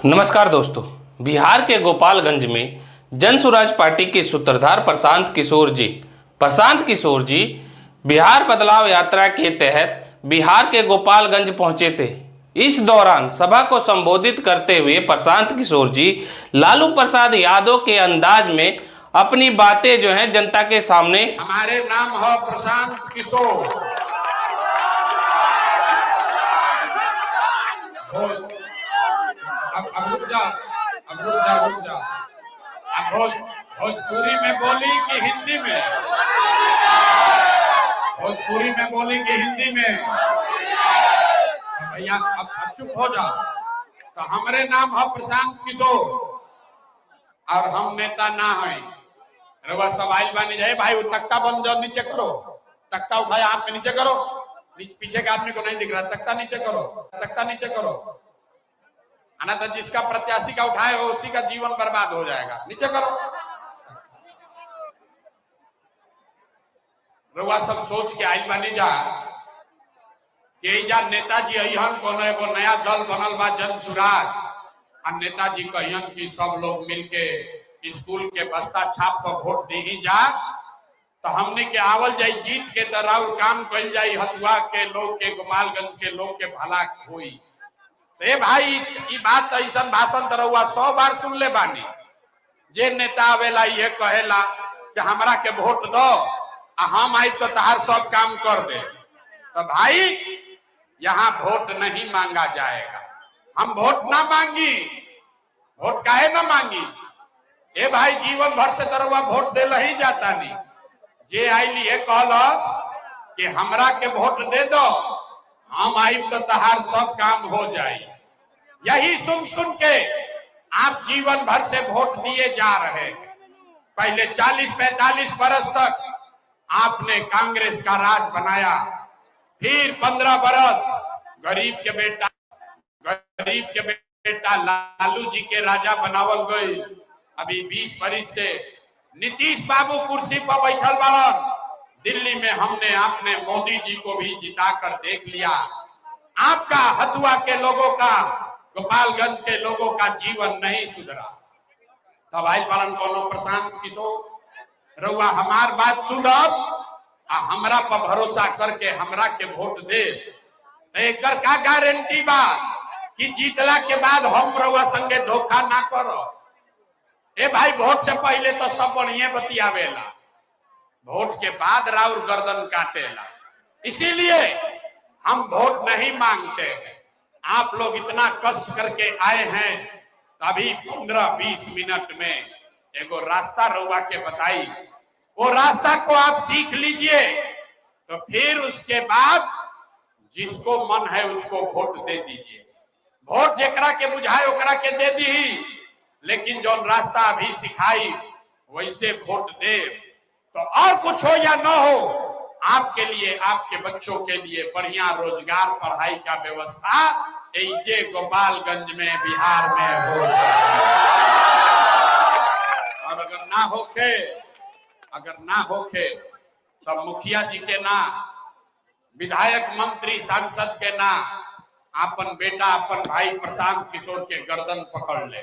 नमस्कार दोस्तों, बिहार के गोपालगंज में जन स्वराज पार्टी के सूत्रधार प्रशांत किशोर जी बिहार बदलाव यात्रा के तहत बिहार के गोपालगंज पहुंचे थे। इस दौरान सभा को संबोधित करते हुए प्रशांत किशोर जी लालू प्रसाद यादव के अंदाज में अपनी बातें जो हैं जनता के सामने। हमारे नाम है प्रशांत किशोर। अब रुक जा। अब भोजपुरी में बोली कि हिंदी में? भोजपुरी में बोली कि हिंदी में? भैया अब चुप हो जाओ। तो हमारे नाम है प्रशांत किशोर और हम नेता ना है। रवा सवाल बनी जाए भाई, वो तख्ता बंद जाओ, नीचे करो। तख्ता उठाया हाथ में नीचे करो। पीछे के आदमी को नहीं दिख रहा, तख्ता नीचे करो, तख्ता नीचे करो। तो जिसका प्रत्याशी का उठाए हो उसी का जीवन बर्बाद हो जाएगा। नीचे करो। रउआ सब सोच के आई बनी जा कि नेताजी अहन को नया दल बनल बा जन स्वराज, और नेताजी कहन कि सब लोग मिलके स्कूल के बस्ता छाप पर वोट दे ही जा, तो हमने के आवल जाई जीत के तरह काम कल जाई, हथुआ के लोग के, गोपालगंज के लोग के भला होई। ए भाई, ये बात ऐसा भाषण तरह 100 बार सुन ले बानी। जे नेता आवेला ये कहेला कि हमरा के वोट दो, हम आई तो तहार सब काम कर दे। तो भाई यहाँ वोट नहीं मांगा जाएगा। हम वोट ना मांगी। वोट काहे ना मांगी? ए भाई, जीवन भर से तरह वोट दे ही जाता नहीं। जे आई ये कहलस कि हमरा के वोट दे दो, हम आई तो तहार सब काम हो जाए। यही सुन सुन के आप जीवन भर से वोट दिए जा रहे हैं। पहले 40-45 बरस तक आपने कांग्रेस का राज बनाया, फिर 15 बरस गरीब के बेटा लालू जी के राजा बनावल गई। अभी 20 बरस से नीतीश बाबू कुर्सी पर बैठल बाड़न। दिल्ली में हमने आपने मोदी जी को भी जिताकर देख लिया। आपका हथुआ के लोगों का, गोपालगंज के लोगों का जीवन नहीं सुधरा। तब आई पालन कोनो प्रशांत किशोर रउआ हमार बात सुनब आ हमरा पर भरोसा करके हमरा के वोट दे। एकर का गारंटी बा कि जीतला के बाद हम रउआ संगे धोखा ना करो? ए भाई, वोट से पहले तो सब बढ़िया बतियावेला, वोट के बाद राउर गर्दन काटेला। इसीलिए हम वोट नहीं मांगते हैं। आप लोग इतना कष्ट करके आए हैं, तभी 15-20 मिनट में एगो रास्ता रउआ के बताई। वो रास्ता को आप सीख लीजिए, तो फिर उसके बाद जिसको मन है उसको वोट दे दीजिए। वोट जेकरा के बुझाए ओकरा के दे दी, लेकिन जो रास्ता अभी सिखाई वैसे वोट दे, तो और कुछ हो या न हो, आपके लिए, आपके बच्चों के लिए बढ़िया रोजगार, पढ़ाई का व्यवस्था ये गोपालगंज में, बिहार में हो। और अगर ना होके तब मुखिया जी के ना, विधायक, मंत्री, सांसद के ना, अपन बेटा, अपन भाई प्रशांत किशोर के गर्दन पकड़ ले।